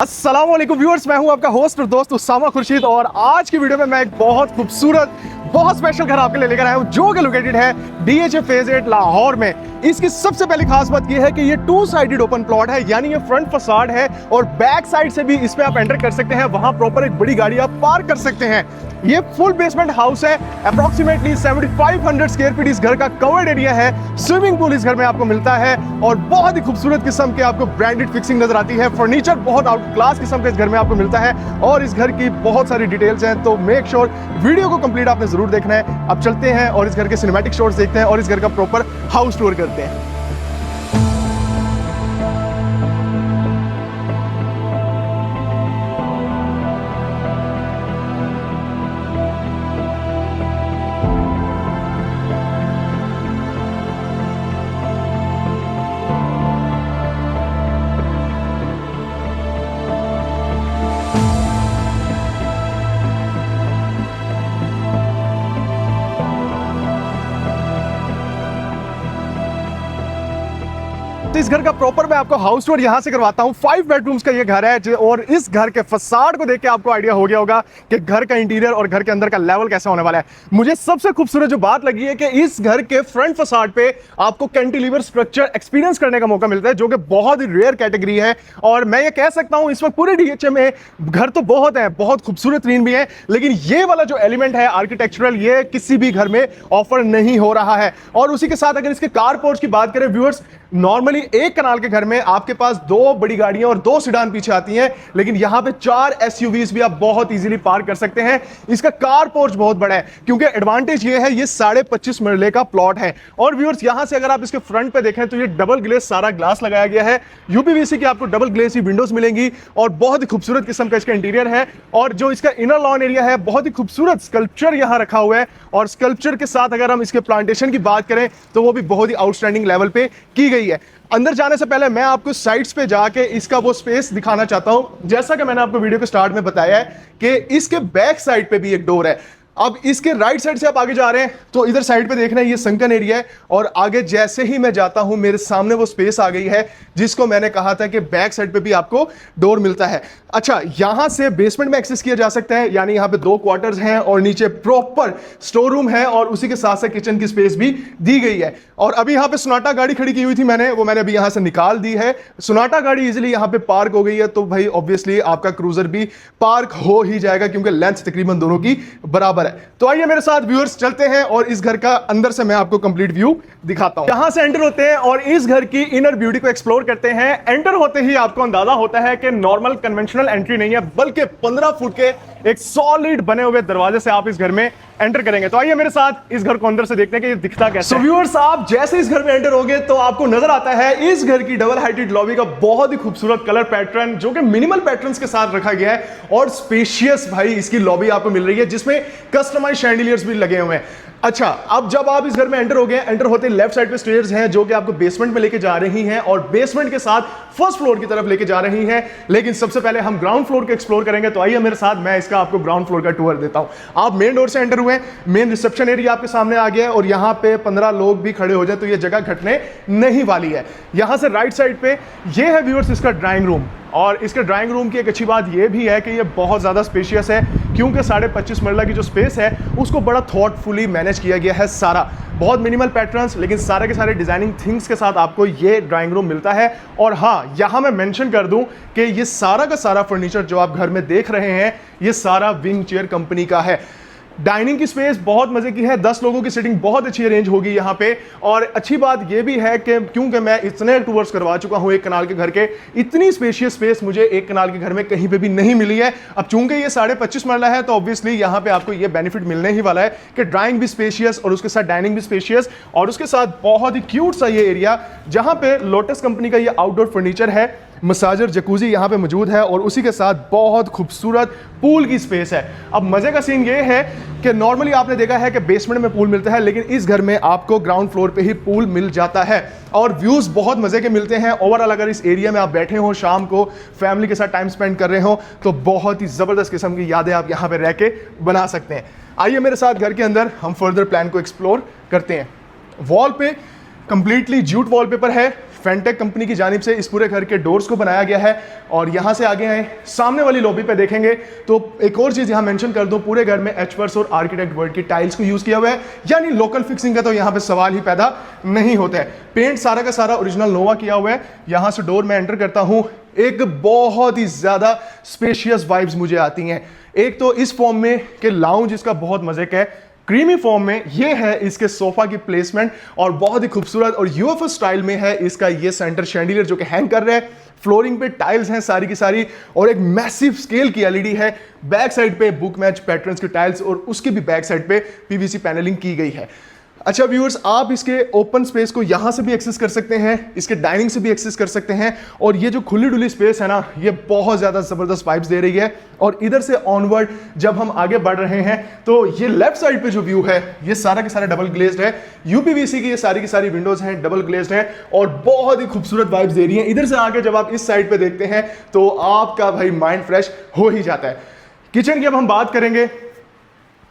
अस्सलाम वालेकुम व्यूअर्स, मैं हूं आपका होस्ट और दोस्त उसामा खुर्शीद और आज की वीडियो में मैं एक बहुत खूबसूरत बहुत स्पेशल घर आपके लिए लेकर आया हूं जो कि लोकेटेड है DHA फेज 8 लाहौर में। इसकी सबसे पहली खास बात यह है कि ये 2 साइडेड ओपन प्लॉट है, यानी ये फ्रंट फसाड है और बैक साइड से भी इस पे आप एंटर कर सकते हैं। वहां प्रॉपर एक बड़ी गाड़ी आप पार्क कर सकते हैं। ये फुल बेसमेंट हाउस है, अप्रॉक्सीमेटली 7500 स्क्वायर फीट इस घर का कवर्ड एरिया है। स्विमिंग पूल इस घर में आपको मिलता है और बहुत ही खूबसूरत किस्म के आपको ब्रांडेड फिक्सिंग नजर आती है। फर्नीचर बहुत आउट क्लास किस्म का इस घर में आपको मिलता है और इस घर की बहुत सारी डिटेल्स हैं, तो मेक श्योर वीडियो को कंप्लीट आपने जरूर देखना है। अब चलते हैं और इस घर के सिनेमैटिक शॉट्स देखते हैं और इस घर का प्रॉपर हाउस टूर करते हैं। तो इस घर का प्रॉपर मैं आपको हाउस टूर यहां से करवाता हूं। 5 बेडरूम्स का ये घर है और इस घर के फसाड को देख के आपको आइडिया हो गया होगा कि घर का इंटीरियर और घर के अंदर का लेवल कैसा होने वाला है। मुझे सबसे खूबसूरत जो बात लगी है कि इस घर के फ्रंट फसाड पे आपको कैंटिलीवर स्ट्रक्चर एक्सपीरियंस करने का मौका मिलता है, जो कि बहुत ही रेयर कैटेगरी है। और मैं ये कह सकता हूं इस वक्त पूरे DHA में घर तो बहुत है, बहुत खूबसूरत रीन भी है, लेकिन ये वाला जो एलिमेंट है आर्किटेक्चरल, ये किसी भी घर में ऑफर नहीं हो रहा है। और उसी के साथ अगर इसके कार पोर्च की बात करें व्यूअर्स, नॉर्मली एक कनाल के घर में आपके पास 2 बड़ी गाड़ियां और 2 सिडान पीछे आती हैं, लेकिन यहां पे 4 SUVs भी आप बहुत इजीली पार्क कर सकते हैं। इसका कार पोर्च बहुत बड़ा है क्योंकि एडवांटेज ये है ये 25.5 मरले का प्लॉट है। और व्यूअर्स यहां से अगर आप इसके फ्रंट पे देखें तो ये डबल ग्लेस सारा ग्लास लगाया गया है। UPVC की आपको डबल ग्लेस ही विंडोज मिलेंगी और बहुत ही खूबसूरत किस्म का इसका इंटीरियर है। और जो इसका इनर लॉन एरिया है, बहुत ही खूबसूरत स्कल्पचर यहां रखा हुआ है और स्कल्पचर के साथ अगर हम इसके प्लांटेशन की बात करें तो वो भी बहुत ही आउटस्टैंडिंग लेवल पे की गई है। अंदर जाने से पहले मैं आपको साइड्स पे जाके इसका वो स्पेस दिखाना चाहता हूं। जैसा कि मैंने आपको वीडियो के स्टार्ट में बताया है कि इसके बैक साइड पे भी एक डोर है। अब इसके राइट साइड से आप आगे जा रहे हैं तो इधर साइड पे देखना है ये संकन एरिया है और आगे जैसे ही मैं जाता हूं मेरे सामने वो स्पेस आ गई है जिसको मैंने कहा था कि बैक साइड पे भी आपको डोर मिलता है। अच्छा, यहां से बेसमेंट में एक्सेस किया जा सकता है, यानी यहां पे 2 क्वार्टर्स हैं और नीचे प्रॉपर स्टोर रूम है और उसी के साथ साथ किचन की स्पेस भी दी गई है। और अभी यहां पे सोनाटा गाड़ी खड़ी की हुई थी मैंने अभी यहां से निकाल दी है। सोनाटा गाड़ी इजीली यहां पे पार्क हो गई है, तो भाई ऑब्वियसली आपका क्रूजर भी पार्क हो ही जाएगा क्योंकि लेंथ तकरीबन दोनों की बराबर है। तो आइए मेरे साथ व्यूअर्स चलते हैं और इस घर का अंदर से मैं आपको कंप्लीट व्यू दिखाता हूं। यहां से एंटर होते हैं और इस घर की इनर ब्यूटी को एक्सप्लोर करते हैं। एंटर होते ही आपको अंदाजा होता है कि नॉर्मल कन्वेंशनल एंट्री नहीं है, बल्कि 15 फुट के एक सॉलिड बने हुए दरवाजे से आप इस घर में एंटर करेंगे। तो आइए मेरे साथ इस घर को अंदर से देखते हैं कि ये दिखता कैसा है। व्यूअर्स, आप जैसे इस घर में एंटर होगे तो आपको नजर आता है इस घर की डबल हाइटेड लॉबी का बहुत ही खूबसूरत कलर पैटर्न, जो कि मिनिमल पैटर्न्स के साथ रखा गया है और स्पेशियस भाई इसकी लॉबी आपको मिल रही है जिसमें कस्टमाइज शैंडिलियर्स भी लगे हुए हैं। अच्छा, अब जब आप इस घर में एंटर हो गए, एंटर होते लेफ्ट साइड पे स्टेयर्स हैं जो कि आपको बेसमेंट में लेके जा रही हैं और बेसमेंट के साथ फर्स्ट फ्लोर की तरफ लेके जा रही हैं। लेकिन सबसे पहले हम ग्राउंड फ्लोर को एक्सप्लोर करेंगे, तो आइए मेरे साथ मैं इसका आपको ग्राउंड फ्लोर का टूर देता हूं। आप मेन डोर से एंटर हुए, मेन रिसेप्शन एरिया आपके सामने आ गया है और यहां पे 15 लोग भी खड़े हो जाए तो ये जगह घटने नहीं वाली है। यहां से राइट साइड पे ये है व्यूअर्स इसका ड्राइंग रूम और इसके ड्राइंग रूम की एक अच्छी बात यह भी है कि ये बहुत ज़्यादा स्पेशियस है क्योंकि 25.5 मरला की जो स्पेस है उसको बड़ा थॉटफुली मैनेज किया गया है। सारा बहुत मिनिमल पैटर्न्स लेकिन सारे के सारे डिजाइनिंग थिंग्स के साथ आपको ये ड्राइंग रूम मिलता है। और हाँ, यहाँ मैं मेंशन कर दूं कि ये सारा का सारा फर्नीचर जो आप घर में देख रहे हैं ये सारा विंग चेयर कंपनी का है। डाइनिंग की स्पेस बहुत मजे की है, 10 लोगों की सीटिंग बहुत अच्छी अरेंज होगी यहाँ पे। और अच्छी बात ये भी है कि क्योंकि मैं इतने टूर्स करवा चुका हूँ एक कनाल के घर के, इतनी स्पेशियस स्पेस मुझे एक कनाल के घर में कहीं पे भी नहीं मिली है। अब चूंकि ये 25.5 मरला है तो ऑब्वियसली यहाँ पे आपको ये बेनिफिट मिलने ही वाला है कि ड्राइंग भी स्पेशियस और उसके साथ डाइनिंग भी स्पेशियस और उसके साथ बहुत ही क्यूट सा ये एरिया जहाँ पे लोटस कंपनी का ये आउटडोर फर्नीचर है, मसाजर जकूजी यहाँ पे मौजूद है और उसी के साथ बहुत खूबसूरत पूल की स्पेस है। अब मजे का सीन ये है कि नॉर्मली आपने देखा है कि बेसमेंट में पूल मिलता है, लेकिन इस घर में आपको ग्राउंड फ्लोर पे ही पूल मिल जाता है और व्यूज बहुत मजे के मिलते हैं। ओवरऑल अगर इस एरिया में आप बैठे हो, शाम को फैमिली के साथ टाइम स्पेंड कर रहे हो तो बहुत ही जबरदस्त किस्म की यादें आप यहाँ पे रह के बना सकते हैं। आइए मेरे साथ घर के अंदर हम फर्दर प्लान को एक्सप्लोर करते हैं। वॉल पे कंप्लीटली जूट वॉलपेपर है, फेंटेक कंपनी की जानिब से इस पूरे घर के डोर्स को बनाया गया है। और यहाँ से आगे आए, सामने वाली लॉबी पे देखेंगे तो एक और चीज़ यहाँ मेंशन कर दूँ, पूरे घर में एचवर्स और आर्किटेक्ट वर्ड की टाइल्स को यूज़ किया हुआ है, यानी लोकल फिक्सिंग का तो यहाँ पे सवाल ही पैदा नहीं होता है। पेंट सारा का सारा ओरिजिनल नोवा किया हुआ है। यहाँ से डोर में एंटर करता हूँ, एक बहुत ही ज़्यादा स्पेशियस वाइब्स मुझे आती हैं। एक तो इस फॉर्म में कि लाउंज इसका बहुत मजे का है, क्रीमी फॉर्म में ये है इसके सोफा की प्लेसमेंट और बहुत ही खूबसूरत, और यूएफओ स्टाइल में है इसका ये सेंटर शैंडिलियर जो कि हैंग कर रहा है। फ्लोरिंग पे टाइल्स हैं सारी की सारी, और एक मैसिव स्केल की एलईडी है। बैक साइड पे बुक मैच पैटर्न्स की टाइल्स और उसकी भी बैक साइड पे पीवीसी पैनलिंग की गई है। अच्छा व्यूअर्स, आप इसके ओपन स्पेस को यहां से भी एक्सेस कर सकते हैं, इसके डाइनिंग से भी एक्सेस कर सकते हैं, और ये जो खुली डुली स्पेस है ना, ये बहुत ज्यादा जबरदस्त वाइब्स दे रही है। और इधर से ऑनवर्ड जब हम आगे बढ़ रहे हैं तो ये लेफ्ट साइड पे जो व्यू है ये सारा के सारा डबल ग्लेज्ड है। यूपीवीसी की ये सारी की सारी विंडोज हैं, डबल ग्लेज्ड हैं और बहुत ही खूबसूरत वाइब्स दे रही हैं। इधर से आगे जब आप इस साइड पे देखते हैं तो आपका भाई माइंड फ्रेश हो ही जाता है। किचन की अब हम बात करेंगे।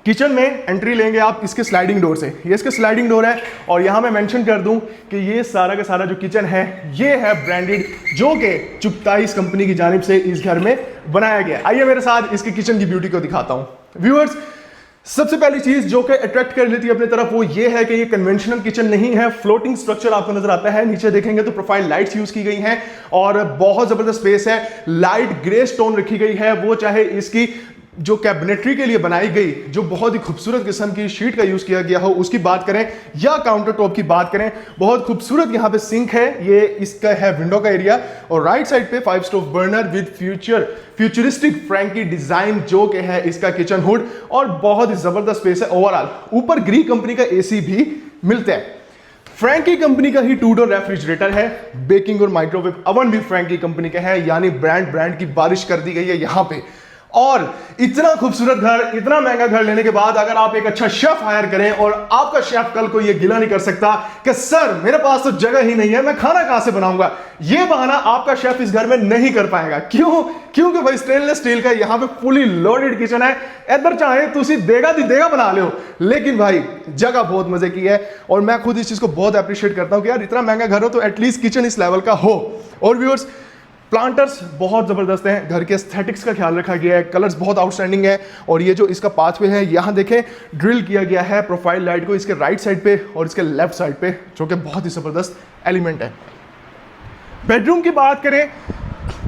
किचन में एंट्री लेंगे आप इसके स्लाइडिंग डोर से, ये इसके स्लाइडिंग डोर है। और यहां मैं मेंशन कर दूं कि ये सारा का सारा जो किचन है ये है ब्रांडेड, जो कि चुगताईस कंपनी की जानिब से इस घर में बनाया गया। आइए मेरे साथ इसके किचन की ब्यूटी को दिखाता हूं। व्यूअर्स, सबसे पहली चीज जो कि अट्रैक्ट कर लेती है अपनी तरफ वो ये है कि ये कन्वेंशनल किचन नहीं है, फ्लोटिंग स्ट्रक्चर आपको नजर आता है। नीचे देखेंगे तो प्रोफाइल लाइट्स यूज की गई हैं और बहुत जबरदस्त स्पेस है। लाइट ग्रे स्टोन रखी गई है, वो चाहे इसकी जो कैबिनेटरी के लिए बनाई गई जो बहुत ही खूबसूरत किस्म की शीट का यूज किया गया हो उसकी बात करें या काउंटर टॉप की बात करें, बहुत खूबसूरत यहाँ पे सिंक है। ये इसका है विंडो का एरिया, और राइट साइड पे 5 stove burner with futuristic Franke design जो कि है इसका किचन हुड, और बहुत ही जबरदस्त स्पेस है ओवरऑल। ऊपर ग्री कंपनी का एसी भी मिलता है। फ्रैंकी कंपनी का ही 2 डोर रेफ्रिजरेटर है। बेकिंग और माइक्रोवेव ओवन भी फ्रैंकी कंपनी का है, यानी ब्रांड की बारिश कर दी गई है यहाँ पे। और इतना खूबसूरत घर, इतना महंगा घर लेने के बाद अगर आप एक अच्छा शेफ हायर करें और आपका शेफ कल को ये गिला नहीं कर सकता कि सर मेरे पास तो जगह ही नहीं है, मैं खाना कहां से बनाऊंगा, ये बहाना आपका शेफ इस घर में नहीं कर पाएगा। क्यों? क्योंकि भाई स्टेनलेस स्टील का यहां पे फुली लोडेड किचन है। इधर चाहे तुसी देगा बना लो, लेकिन भाई जगह बहुत मजे की है। और मैं खुद इस चीज को बहुत अप्रिशिएट करता हूं कि यार इतना महंगा घर हो तो एटलीस्ट किचन इस लेवल का हो। और व्यूअर्स, प्लांटर्स बहुत ज़बरदस्त हैं, घर के एस्थेटिक्स का ख्याल रखा गया है, कलर्स बहुत आउटस्टैंडिंग है। और ये जो इसका पाथवे है यहाँ देखें ड्रिल किया गया है प्रोफाइल लाइट को इसके राइट साइड पे और इसके लेफ्ट साइड पे, जो कि बहुत ही ज़बरदस्त एलिमेंट है। बेडरूम की बात करें,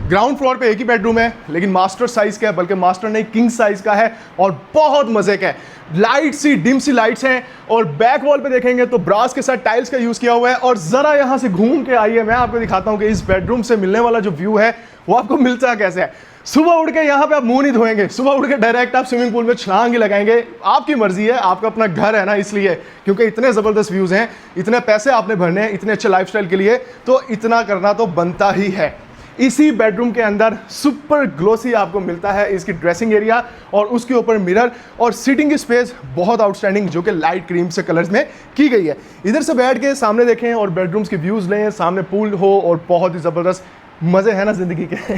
ग्राउंड फ्लोर पे एक ही बेडरूम है लेकिन मास्टर साइज का है, बल्कि मास्टर नहीं किंग साइज का है और बहुत मजे का है। लाइट सी डिम सी लाइट्स हैं और बैक वॉल पे देखेंगे तो ब्रास के साथ टाइल्स का यूज किया हुआ है। और जरा यहां से घूम के आइए, मैं आपको दिखाता हूं कि इस बेडरूम से मिलने वाला जो व्यू है वो आपको मिलता कैसे है। सुबह उठ के यहाँ पे आप मुंह नहीं धोएंगे, सुबह उठ के डायरेक्ट आप स्विमिंग पूल में छलांग ही लगाएंगे। आपकी मर्जी है, आपका अपना घर है ना, इसलिए क्योंकि इतने जबरदस्त व्यूज हैं, इतने पैसे आपने भरने हैं इतने अच्छे लाइफस्टाइल के लिए, तो इतना करना तो बनता ही है। इसी बेडरूम के अंदर सुपर ग्लोसी आपको मिलता है इसकी ड्रेसिंग एरिया और उसके ऊपर मिरर, और सीटिंग की स्पेस बहुत आउटस्टैंडिंग जो कि लाइट क्रीम से कलर्स में की गई है। इधर से बैठ के सामने देखें और बेडरूम्स के व्यूज लें, सामने पूल हो और बहुत ही जबरदस्त मजे हैं ना जिंदगी के।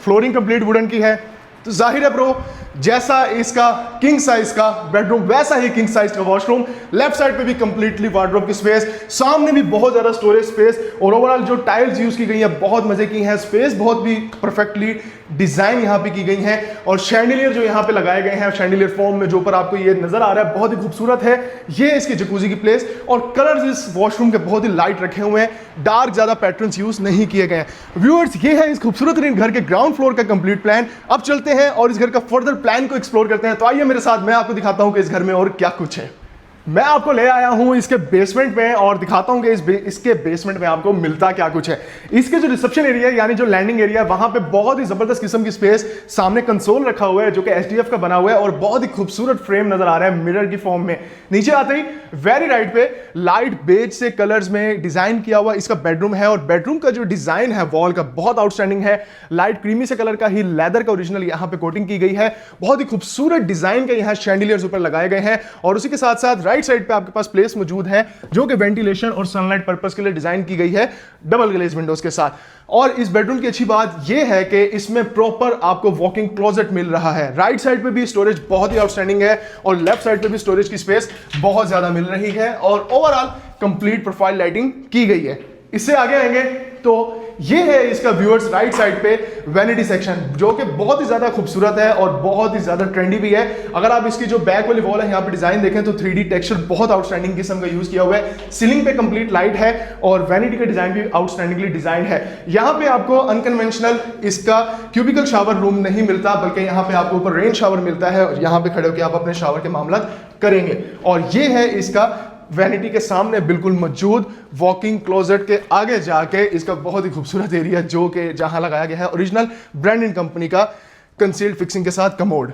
फ्लोरिंग कंप्लीट वुडन की है, तो जाहिर है ब्रो जैसा इसका किंग साइज का बेडरूम वैसा ही किंग साइज का वॉशरूम। लेफ्ट साइड पे भी कंप्लीटली वार्डरोब की स्पेस, सामने भी बहुत ज्यादा स्टोरेज स्पेस, और ओवरऑल जो टाइल्स यूज की गई है बहुत मजे की हैं। स्पेस बहुत भी परफेक्टली डिजाइन यहाँ पे की गई है, और शैंडिलियर जो यहाँ पे लगाए गए हैं शैंडिलियर फॉर्म में जो ऊपर आपको ये नजर आ रहा है बहुत ही खूबसूरत है। ये इसकी जकूजी की प्लेस, और कलर्स इस वॉशरूम के बहुत ही लाइट रखे हुए हैं, डार्क ज्यादा पैटर्न्स यूज नहीं किए गए हैं। व्यूअर्स, ये है इस खूबसूरत घर के ग्राउंड फ्लोर का कंप्लीट प्लान। अब चलते हैं और इस घर का फर्दर प्लान को एक्सप्लोर करते हैं। तो आइए मेरे साथ, मैं आपको दिखाता हूं कि इस घर में और क्या कुछ है। मैं आपको ले आया हूं इसके बेसमेंट में और दिखाता हूं कि इसके बेसमेंट में आपको मिलता क्या कुछ है। इसके जो रिसेप्शन एरिया है यानी जो लैंडिंग एरिया है वहां पे बहुत ही जबरदस्त किस्म की स्पेस, सामने कंसोल रखा हुआ है जो कि एचडीएफ का बना हुआ है और बहुत ही खूबसूरत फ्रेम नजर आ रहा है मिरर की फॉर्म में। नीचे आते ही वेरी राइट पे लाइट बेज से कलर्स में डिजाइन किया हुआ इसका बेडरूम है, और बेडरूम का जो डिजाइन है वॉल का बहुत आउटस्टैंडिंग है। लाइट क्रीमी से कलर का ही लेदर का ओरिजिनल यहाँ पे कोटिंग की गई है, बहुत ही खूबसूरत डिजाइन के यहाँ शैंडिलियर्स ऊपर लगाए गए हैं। और उसी के साथ साथ राइट साइड पे आपके पास प्लेस मौजूद है जो कि वेंटिलेशन और सनलाइट पर्पस के लिए डिजाइन की गई है डबल ग्लेज विंडोज के साथ। और इस बेडरूम की अच्छी बात यह है कि इसमें प्रॉपर आपको वॉकिंग क्लोजेट मिल रहा है। राइट साइड पे भी स्टोरेज बहुत ही आउटस्टैंडिंग है और लेफ्ट साइड पे भी स्टोरेज की स्पेस बहुत ज्यादा मिल रही है, और ओवरऑल कंप्लीट प्रोफाइल लाइटिंग की गई है। इससे आगे आएंगे तो ये है इसका व्यूअर्स राइट साइड पे वैनिटी सेक्शन, जो कि बहुत ही ज्यादा खूबसूरत है और बहुत ही ज्यादा ट्रेंडी भी है। अगर आप इसकी जो बैक वाली वॉल है यहाँ पे डिजाइन देखें तो 3D टेक्सचर बहुत आउटस्टैंडिंग किस्म का यूज किया हुआ है। सीलिंग पे कंप्लीट लाइट है और वैनिटी का डिजाइन भी आउटस्टैंडिंगली डिजाइन है। यहाँ पे आपको अनकन्वेंशनल इसका क्यूबिकल शावर रूम नहीं मिलता, बल्कि यहाँ पे आपको ऊपर रेन शावर मिलता है और यहाँ पे खड़े होकर आप अपने शावर के मामला करेंगे। और ये है इसका वैनिटी के सामने बिल्कुल मौजूद वॉकिंग क्लोजेट के आगे जाके इसका बहुत ही खूबसूरत एरिया, जो कि जहां लगाया गया है ओरिजिनल ब्रांडेड कंपनी का कंसील्ड फिक्सिंग के साथ कमोड।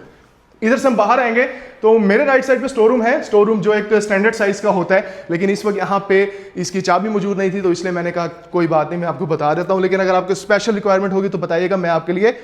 इधर से हम बाहर आएंगे तो मेरे राइट साइड पे स्टोर रूम है। स्टोर रूम जो एक स्टैंडर्ड साइज का होता है, लेकिन इस वक्त यहाँ पे इसकी चाबी मौजूद नहीं थी, तो इसलिए मैंने कहा कोई बात नहीं, मैं आपको बता देता हूँ। लेकिन अगर आपको स्पेशल रिक्वायरमेंट होगी तो बताइएगा, मैं आपके लिए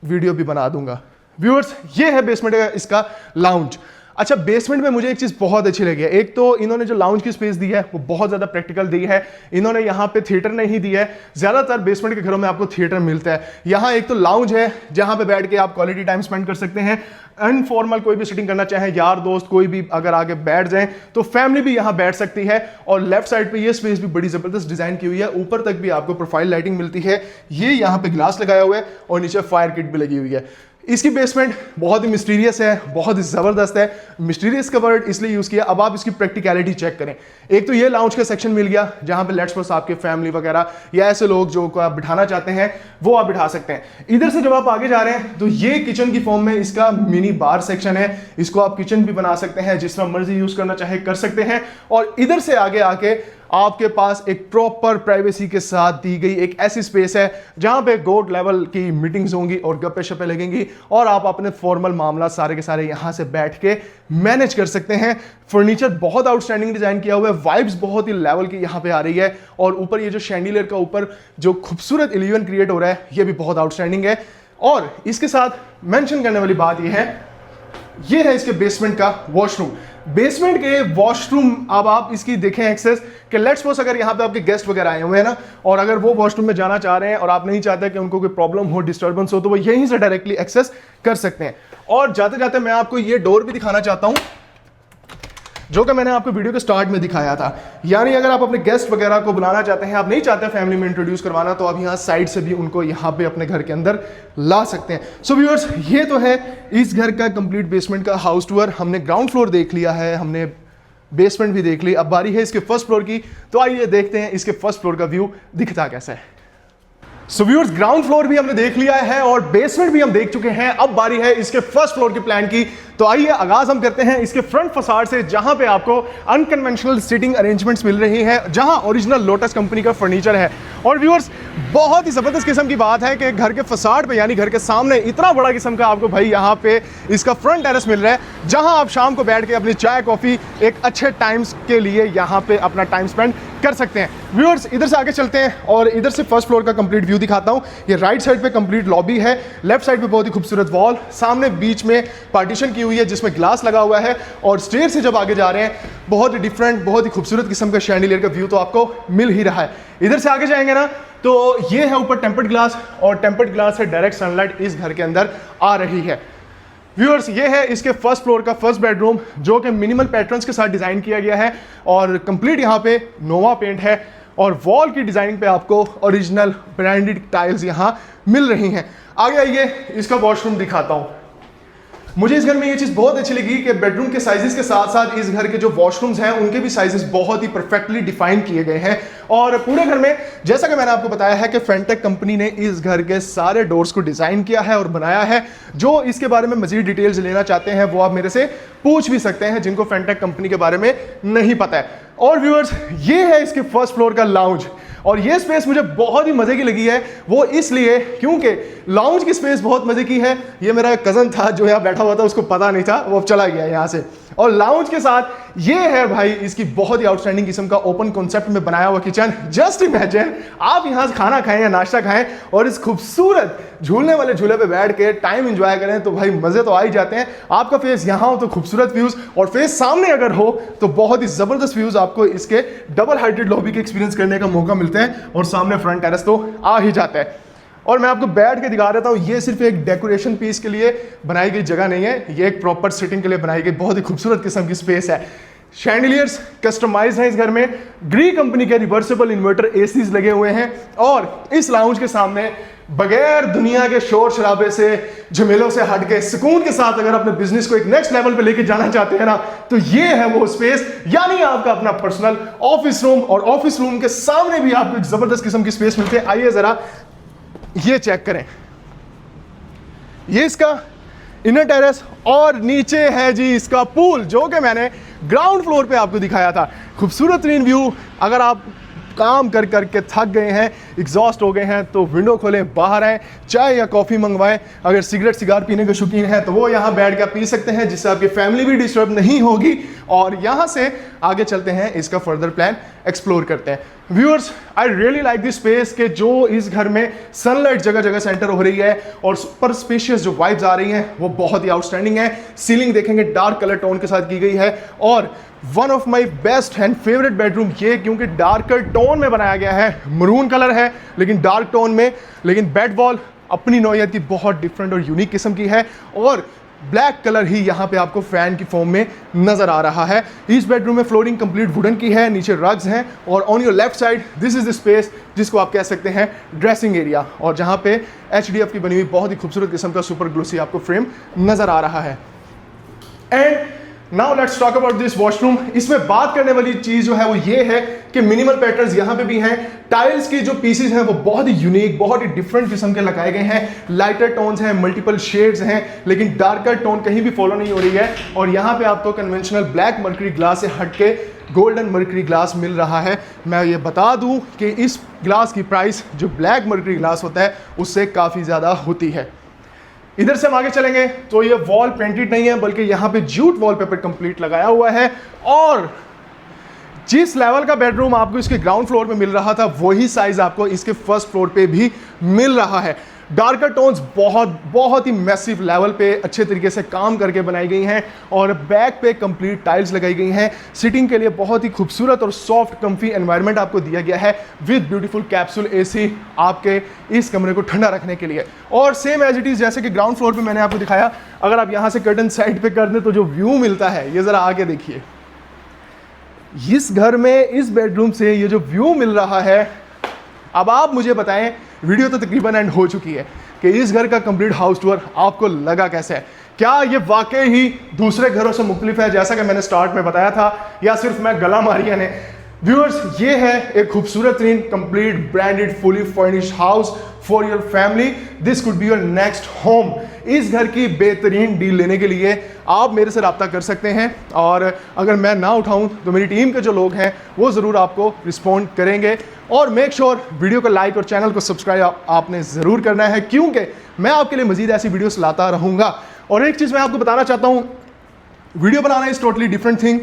वीडियो भी बना दूंगा। व्यूअर्स, ये है बेसमेंट का इसका लाउंज। अच्छा, बेसमेंट में मुझे एक चीज बहुत अच्छी लगी है। एक तो इन्होंने जो लाउंज की स्पेस दी है वो बहुत ज्यादा प्रैक्टिकल दी है। इन्होंने यहाँ पे थिएटर नहीं दी है। ज्यादातर बेसमेंट के घरों में आपको थिएटर मिलता है। यहाँ एक तो लाउंज है जहां पे बैठ के आप क्वालिटी टाइम स्पेंड कर सकते हैं। अनफॉर्मल कोई भी सिटिंग करना चाहे, यार दोस्त कोई भी अगर आगे बैठ जाए तो फैमिली भी यहाँ बैठ सकती है। और लेफ्ट साइड पे ये स्पेस भी बड़ी जबरदस्त डिजाइन की हुई है। ऊपर तक भी आपको प्रोफाइल लाइटिंग मिलती है। ये यहाँ पे ग्लास लगाया हुआ है और नीचे फायर किट भी लगी हुई है। इसकी बेसमेंट बहुत ही मिस्टीरियस है, बहुत ही जबरदस्त है। मिस्टीरियस का वर्ड इसलिए यूज किया। अब आप इसकी प्रैक्टिकलिटी चेक करें। एक तो ये लाउंज का सेक्शन मिल गया जहां पे लेट्स सपोज आपके फैमिली वगैरह या ऐसे लोग जो को आप बिठाना चाहते हैं वो आप बिठा सकते हैं। इधर से जब आप आगे जा रहे हैं तो ये किचन की फॉर्म में इसका मिनी बार सेक्शन है। इसको आप किचन भी बना सकते हैं, जिस तरह मर्जी यूज करना चाहे कर सकते हैं। और इधर से आगे आके आपके पास एक प्रॉपर प्राइवेसी के साथ दी गई एक ऐसी स्पेस है जहां पे गोट लेवल की मीटिंग्स होंगी और गप्पे शप्पे लगेंगी और आप अपने फॉर्मल मामला सारे के सारे यहां से बैठ के मैनेज कर सकते हैं। फर्नीचर बहुत आउटस्टैंडिंग डिजाइन किया हुआ है। वाइब्स बहुत ही लेवल की यहां पे आ रही है। और ऊपर ये जो शैंडिलियर का ऊपर जो खूबसूरत इल्यूजन क्रिएट हो रहा है ये भी बहुत आउटस्टैंडिंग है। और इसके साथ मेंशन करने वाली बात ये है इसके बेसमेंट का वॉशरूम। बेसमेंट के वॉशरूम अब आप इसकी देखें एक्सेस कि लेट्स सपोज अगर यहाँ पे आपके गेस्ट वगैरह आए हुए हैं ना, और अगर वो वॉशरूम में जाना चाह रहे हैं और आप नहीं चाहते कि उनको कोई प्रॉब्लम हो, डिस्टर्बेंस हो, तो वो यहीं से डायरेक्टली एक्सेस कर सकते हैं। और जाते जाते मैं आपको ये डोर भी दिखाना चाहता हूँ जो कि मैंने आपको वीडियो के स्टार्ट में दिखाया था। यानी अगर आप अपने गेस्ट वगैरह को बुलाना चाहते हैं, आप नहीं चाहते फैमिली में इंट्रोड्यूस करवाना, तो आप यहाँ साइड से भी उनको यहाँ पे अपने घर के अंदर ला सकते हैं। सो व्यूअर्स, ये तो है इस घर का कंप्लीट बेसमेंट का हाउस टूर। हमने ग्राउंड फ्लोर देख लिया है, हमने बेसमेंट भी देख ली, अब बारी है इसके फर्स्ट फ्लोर की। तो आइए देखते हैं इसके फर्स्ट फ्लोर का व्यू दिखता कैसा है। सो व्यूअर्स, ग्राउंड फ्लोर भी हमने देख लिया है और बेसमेंट भी हम देख चुके हैं। अब बारी है इसके फर्स्ट फ्लोर के प्लान की। तो आइए आगाज हम करते हैं इसके फ्रंट फसाड से, जहां पे आपको अनकन्वेंशनल सीटिंग अरेंजमेंट्स मिल रही हैं, जहां ओरिजिनल लोटस कंपनी का फर्नीचर है। और व्यूअर्स, बहुत ही जबरदस्त किस्म की बात है कि घर के फसाड पे यानी घर के सामने इतना बड़ा किस्म का आपको भाई यहाँ पे इसका फ्रंट टेरेस मिल रहा है, जहां आप शाम को बैठ के अपनी चाय कॉफी एक अच्छे टाइम्स के लिए यहाँ पे अपना टाइम स्पेंड कर सकते हैं। व्यूअर्स, इधर से आगे चलते हैं और इधर से फर्स्ट फ्लोर का कंप्लीट व्यू दिखाता हूं। ये राइट साइड पे कंप्लीट लॉबी है, लेफ्ट साइड पे बहुत ही खूबसूरत वॉल, सामने बीच में पार्टीशन की हुई है जिसमें ग्लास लगा हुआ है। और स्टेयर से जब आगे जा रहे हैं बहुत ही डिफरेंट, बहुत ही खूबसूरत किस्म का शैंडिलियर का व्यू तो आपको मिल ही रहा है। इधर से आगे जाएंगे ना तो ये है ऊपर टेम्पर्ड ग्लास, और टेम्पर्ड ग्लास से डायरेक्ट सनलाइट इस घर के अंदर आ रही है। व्यूअर्स, ये है इसके फर्स्ट फ्लोर का फर्स्ट बेडरूम, जो कि मिनिमल पैटर्न्स के साथ डिजाइन किया गया है और कंप्लीट यहाँ पे नोवा पेंट है। और वॉल की डिजाइनिंग पे आपको ओरिजिनल ब्रांडेड टाइल्स यहाँ मिल रही हैं। आगे आइए इसका वॉशरूम दिखाता हूँ। मुझे इस घर में ये चीज़ बहुत अच्छी लगी कि बेडरूम के साइजेस के साथ साथ इस घर के जो वॉशरूम्स हैं उनके भी साइजेस बहुत ही परफेक्टली डिफाइन किए गए हैं। और पूरे घर में जैसा कि मैंने आपको बताया है कि फेंटेक कंपनी ने इस घर के सारे डोर्स को डिज़ाइन किया है और बनाया है। जो इसके बारे में मजीद डिटेल्स लेना चाहते हैं वो आप मेरे से पूछ भी सकते हैं, जिनको फेंटेक कंपनी के बारे में नहीं पता है। और व्यूअर्स, ये है इसके फर्स्ट फ्लोर का लाउंज, और ये स्पेस मुझे बहुत ही मजे की लगी है। वो इसलिए क्योंकि लाउंज की स्पेस बहुत मजे की है। ये मेरा कजन था जो यहाँ बैठा हुआ था, उसको पता नहीं था, वो अब चला गया यहाँ से। और लाउंज के साथ ये है भाई इसकी बहुत ही आउटस्टैंडिंग किस्म का ओपन कॉन्सेप्ट में बनाया हुआ किचन। जस्ट इमेजिन आप यहाँ से खाना खाएं या नाश्ता खाएं और इस खूबसूरत झूलने वाले झूले पे बैठ के टाइम एंजॉय करें, तो भाई मजे तो आ ही जाते हैं। आपका फेस यहाँ हो तो खूबसूरत व्यूज, और फेस सामने अगर हो तो बहुत ही जबरदस्त व्यूज आपको इसके डबल हाइटेड लॉबी के एक्सपीरियंस करने का मौका मिलता है। और सामने फ्रंट टेरेस तो आ ही जाता है। और मैं आपको बैठ के दिखा देता हूँ, ये सिर्फ एक डेकोरेशन पीस के लिए बनाई गई जगह नहीं है, ये एक प्रॉपर सिटिंग के लिए बनाई गई बहुत ही खूबसूरत किस्म की स्पेस है। शैंडिलियर्स कस्टमाइज हैं इस घर में, ग्री कंपनी के रिवर्सेबल इन्वर्टर एसीज लगे हुए हैं और इस लाउंज के सामने बगैर दुनिया के शोर शराबे से, झमेलों से हट के सुकून के साथ अगर अपने बिजनेस को एक नेक्स्ट लेवल पे लेके जाना चाहते हैं ना, तो ये है वो स्पेस, यानी आपका अपना पर्सनल ऑफिस रूम। और ऑफिस रूम के सामने भी आपको एक जबरदस्त किस्म की स्पेस मिलती है। आइए जरा ये चेक करें, ये इसका इनर टेरेस और नीचे है जी इसका पूल, जो कि मैंने ग्राउंड फ्लोर पे आपको दिखाया था। खूबसूरत तरीन व्यू। अगर आप काम कर करके थक गए हैं, एग्जॉस्ट हो गए हैं, तो विंडो खोलें, बाहर आए, चाय या कॉफ़ी मंगवाएं। अगर सिगरेट सिगार पीने के शौकीन हैं तो वो यहाँ बैठ कर पी सकते हैं, जिससे आपकी फैमिली भी डिस्टर्ब नहीं होगी। और यहाँ से आगे चलते हैं, इसका फर्दर प्लान एक्सप्लोर करते हैं। Viewers, I really like this space के जो इस घर में सनलाइट जगह जगह सेंटर हो रही है और सुपर स्पेशियस जो वाइब्स आ रही हैं वो बहुत ही आउटस्टैंडिंग है। सीलिंग देखेंगे डार्क कलर टोन के साथ की गई है और one of my best and favourite bedroom ये, क्योंकि डार्कर टोन में बनाया गया है। मरून कलर है लेकिन डार्क टोन में, लेकिन बेड वॉल अपनी नौयत की बहुत डिफरेंट और यूनिक किस्म की है और ब्लैक कलर ही यहाँ पे आपको फैन की फॉर्म में नजर आ रहा है। इस बेडरूम में फ्लोरिंग कंप्लीट वुडन की है, नीचे रग्स हैं और on your left side this is the space जिसको आप कह सकते हैं ड्रेसिंग एरिया, और जहाँ पे HDF की बनी हुई बहुत ही खूबसूरत किस्म का सुपर ग्लोसी आपको फ्रेम नजर आ रहा है। And now let's talk about this washroom. इसमें बात करने वाली चीज जो है वो ये है कि मिनिमल पैटर्न्स यहाँ पे भी हैं। टाइल्स की जो पीसेस हैं वो बहुत ही यूनिक, बहुत ही डिफरेंट किस्म के लगाए गए हैं। लाइटर टोन्स हैं, मल्टीपल शेड्स हैं, लेकिन डार्कर टोन कहीं भी फॉलो नहीं हो रही है। और यहाँ पे आपको कन्वेंशनल ब्लैक मर्करी ग्लास से हटके गोल्डन मर्करी ग्लास मिल रहा है। मैं ये बता दूं कि इस ग्लास की प्राइस जो ब्लैक मर्करी ग्लास होता है उससे काफ़ी ज़्यादा होती है। इधर से हम आगे चलेंगे तो ये वॉल पेंटेड नहीं है, बल्कि यहाँ पे जूट वॉलपेपर कंप्लीट लगाया हुआ है। और जिस लेवल का बेडरूम आपको इसके ग्राउंड फ्लोर पे मिल रहा था वही साइज आपको इसके फर्स्ट फ्लोर पे भी मिल रहा है। डार्कर टोन्स बहुत ही मैसिव लेवल पे अच्छे तरीके से काम करके बनाई गई हैं और बैक पे कंप्लीट टाइल्स लगाई गई हैं। सिटिंग के लिए बहुत ही खूबसूरत और सॉफ्ट कंफी एनवायरनमेंट आपको दिया गया है विद ब्यूटीफुल कैप्सूल एसी आपके इस कमरे को ठंडा रखने के लिए। और सेम एज इट इज जैसे कि ग्राउंड फ्लोर पे मैंने आपको दिखाया, अगर आप यहाँ से कर्टन साइड पे कर दें तो जो व्यू मिलता है, ये जरा आगे देखिए। इस घर में इस बेडरूम से ये जो व्यू मिल रहा है, अब आप मुझे बताएं, वीडियो तो तकरीबन एंड हो चुकी है, कि इस घर का कंप्लीट हाउस टूर आपको लगा कैसे है? क्या ये वाकई ही दूसरे घरों से मुख्तलिफ है जैसा कि मैंने स्टार्ट में बताया था, या सिर्फ मैं गला मारिया ने? व्यूअर्स, ये है एक खूबसूरत तरीन complete branded fully furnished house for your family. This could be your next home. इस घर की बेहतरीन डील लेने के लिए आप मेरे से रब्ता कर सकते हैं, और अगर मैं ना उठाऊं तो मेरी टीम के जो लोग हैं वो ज़रूर आपको रिस्पॉन्ड करेंगे। और मेक श्योर वीडियो को लाइक और चैनल को सब्सक्राइब आपने ज़रूर करना है, क्योंकि मैं आपके लिए मजीद ऐसी वीडियोस लाता रहूँगा। और एक चीज़ मैं आपको बताना चाहता हूँ, video banana is totally different thing,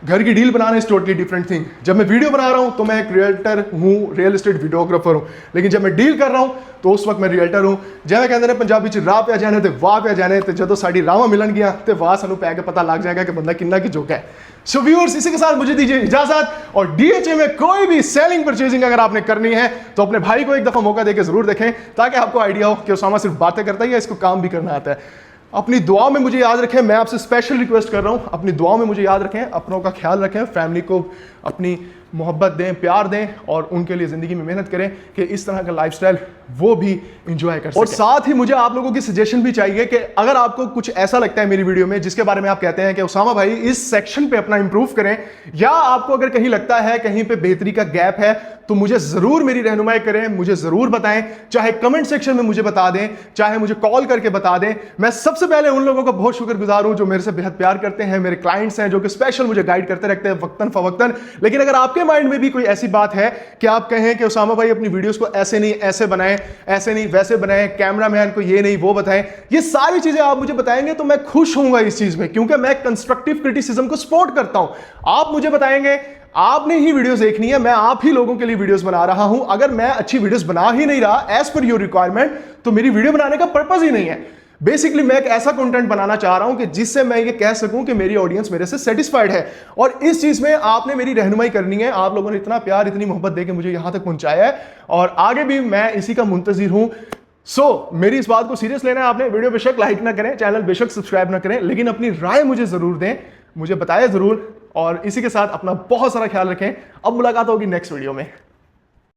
घर की deal banana is totally different thing. जब मैं वीडियो बना रहा हूं तो मैं एक रियल्टर हूं, रियल एस्टेट वीडियोग्राफर हूं, लेकिन जब मैं डील कर रहा हूं तो उस वक्त मैं रियल्टर हूं। जैसे कहते हैं पंजाबी च राह पे जाने ते वाह पे जाने, तो जो साड़ी रावां मिलन गया तो वाह सानू पै के पता लग जाएगा कि बंदा किन्ना की जोगा है। सो व्यूअर्स, इसी के साथ मुझे दीजिए इजाजत। और DHA में कोई भी सेलिंग परचेजिंग अगर आपने करनी है तो अपने भाई को एक दफा मौका देकर जरूर देखें, ताकि आपको आइडिया हो कि उसामा सिर्फ बातें करता है या इसको काम भी करना आता है। अपनी दुआ में मुझे याद रखें, मैं आपसे स्पेशल रिक्वेस्ट कर रहा हूं, अपनी दुआ में मुझे याद रखें, अपनों का ख्याल रखें, फैमिली को अपनी मोहब्बत दें, प्यार दें, और उनके लिए ज़िंदगी में मेहनत करें कि इस तरह का लाइफस्टाइल वो भी इंजॉय कर सकें। और साथ ही मुझे आप लोगों की सजेशन भी चाहिए कि अगर आपको कुछ ऐसा लगता है मेरी वीडियो में जिसके बारे में आप कहते हैं कि उसामा भाई इस सेक्शन पे अपना इंप्रूव करें, या आपको अगर कहीं लगता है कहीं पे बेहतरी का गैप है, तो मुझे ज़रूर मेरी रहनुमाई करें, मुझे ज़रूर बताएं, चाहे कमेंट सेक्शन में मुझे बता दें, चाहे मुझे कॉल करके बता दें। मैं सबसे पहले उन लोगों का बहुत शुक्रगुजार हूं जो मेरे से बेहद प्यार करते हैं, मेरे क्लाइंट्स हैं जो कि स्पेशल मुझे गाइड करते रहते हैं वक्तन फवक्तन। लेकिन अगर आपके माइंड में भी कोई ऐसी बात है कि आप कहें कि उसामा भाई अपनी वीडियोस को ऐसे नहीं ऐसे बनाएं, ऐसे नहीं वैसे बनाएं, कैमरामैन को ये नहीं वो बताएं, ये सारी चीजें आप मुझे बताएंगे तो मैं खुश होऊंगा इस चीज में, क्योंकि मैं कंस्ट्रक्टिव क्रिटिसिज्म को सपोर्ट करता हूं। आप मुझे बताएंगे, आपने ही वीडियोस देखनी है, मैं आप ही लोगों के लिए वीडियोस बना रहा हूं। अगर मैं अच्छी वीडियोस बना ही नहीं रहा एज पर योर रिक्वायरमेंट, तो मेरी वीडियो बनाने का पर्पस ही नहीं है। बेसिकली मैं एक ऐसा कंटेंट बनाना चाह रहा हूं कि जिससे मैं ये कह सकूं कि मेरी ऑडियंस मेरे से सेटिस्फाइड है, और इस चीज में आपने मेरी रहनुमाई करनी है। आप लोगों ने इतना प्यार, इतनी मोहब्बत देके मुझे यहां तक पहुंचाया है, और आगे भी मैं इसी का मुंतजिर हूं। मेरी इस बात को सीरियस लेना है आपने। वीडियो बेशक लाइक ना करें, चैनल बेशक सब्सक्राइब ना करें, लेकिन अपनी राय मुझे जरूर दें, मुझे बताएं जरूर। और इसी के साथ अपना बहुत सारा ख्याल रखें। अब मुलाकात होगी नेक्स्ट वीडियो में।